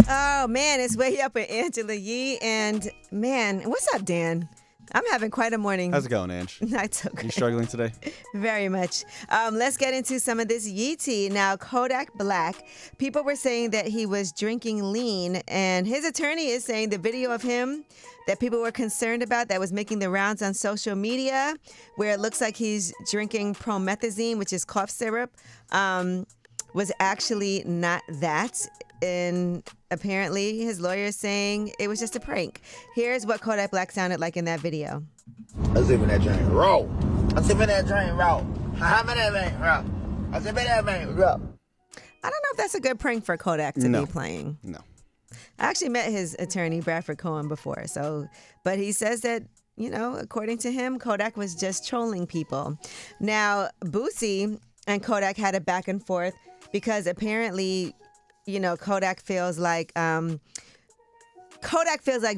Oh, man, it's way up with Angela Yee. And, man, what's up, Dan? I'm having quite a morning. How's it going, Ange? That's okay. You struggling today? Very much. Let's get into some of this Yee tea. Now, Kodak Black, people were saying that he was drinking lean, and his attorney is saying the video of him that people were concerned about that was making the rounds on social media, where it looks like he's drinking promethazine, which is cough syrup, was actually not that. And apparently his lawyer is saying it was just a prank. Here's what Kodak Black sounded like in that video. I was sipping that drink raw. I was sipping that drink raw. How many that drink raw? I was sipping that drink raw. I don't know if that's a good prank for Kodak to be playing. No. I actually met his attorney, Bradford Cohen, before. But he says that, according to him, Kodak was just trolling people. Now, Boosie and Kodak had a back and forth because apparently, Kodak feels like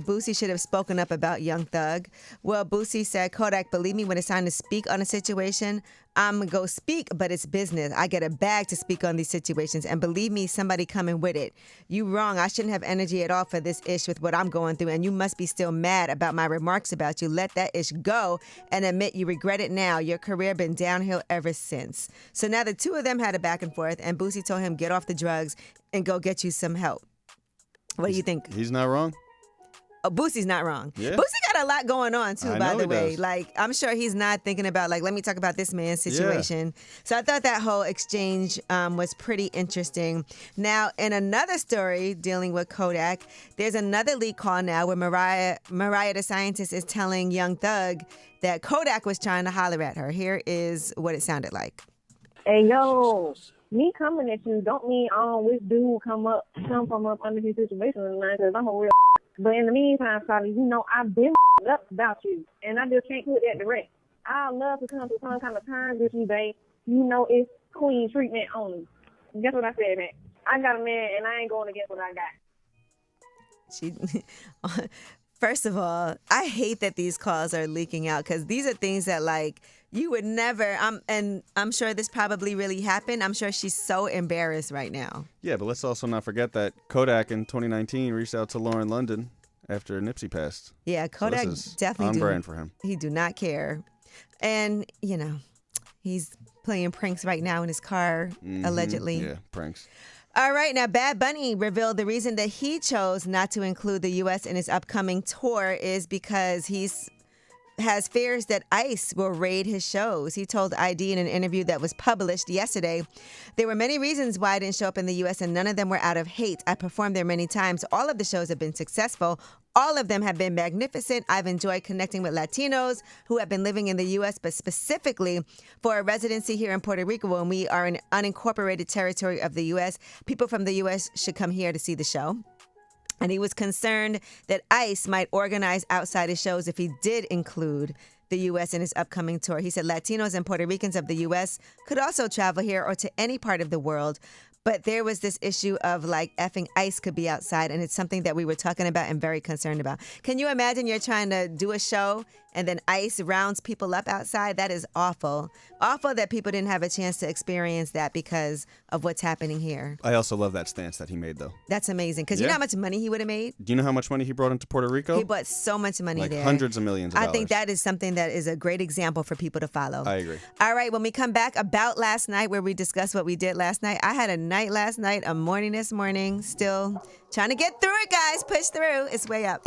Boosie should have spoken up about Young Thug. Well, Boosie said, Kodak, believe me, when it's time to speak on a situation, I'm going to go speak, but it's business. I get a bag to speak on these situations. And believe me, somebody coming with it. You wrong. I shouldn't have energy at all for this ish with what I'm going through. And you must be still mad about my remarks about you. Let that ish go and admit you regret it now. Your career been downhill ever since. So now the two of them had a back and forth, and Boosie told him, get off the drugs and go get you some help. What do you think? He's not wrong. Oh, Boosie's not wrong. Yeah. Boosie got a lot going on, too, by the way. Does. Like, I'm sure he's not thinking about, let me talk about this man's situation. Yeah. So I thought that whole exchange was pretty interesting. Now, in another story dealing with Kodak, there's another leak call now where Mariah the scientist is telling Young Thug that Kodak was trying to holler at her. Here is what it sounded like. Hey, yo, me coming at you don't mean which dude come from up under his situation, because I'm a real. But in the meantime, Scotty, I've been up about you, and I just can't put that direct. I'd love to come to some kind of terms with you, babe. It's queen treatment only. Guess what I said, man? I got a man, and I ain't going against what I got. First of all, I hate that these calls are leaking out because these are things that, you would never, and I'm sure this probably really happened. I'm sure she's so embarrassed right now. Yeah, but let's also not forget that Kodak in 2019 reached out to Lauren London after Nipsey passed. Yeah, Kodak so this is definitely on brand for him. He do not care. And, he's playing pranks right now in his car, allegedly. Yeah, pranks. All right, now Bad Bunny revealed the reason that he chose not to include the U.S. in his upcoming tour is because he's has fears that ICE will raid his shows. He told ID in an interview that was published yesterday, there were many reasons why I didn't show up in the U.S. and none of them were out of hate. I performed there many times. All of the shows have been successful. All of them have been magnificent. I've enjoyed connecting with Latinos who have been living in the U.S., but specifically for a residency here in Puerto Rico when we are an unincorporated territory of the U.S. People from the U.S. should come here to see the show. And he was concerned that ICE might organize outside his shows if he did include the U.S. in his upcoming tour. He said Latinos and Puerto Ricans of the U.S. could also travel here or to any part of the world. But there was this issue of effing ICE could be outside, and it's something that we were talking about and very concerned about. Can you imagine you're trying to do a show and then ICE rounds people up outside? That is awful. Awful that people didn't have a chance to experience that because of what's happening here. I also love that stance that he made, though. That's amazing, because you know how much money he would have made? Do you know how much money he brought into Puerto Rico? He brought so much money there. Hundreds of millions of dollars. I think that is something that is a great example for people to follow. I agree. All right, when we come back, about last night, where we discuss what we did last night. I had a night last night, a morning this morning, still trying to get through it, guys. Push through. It's way up.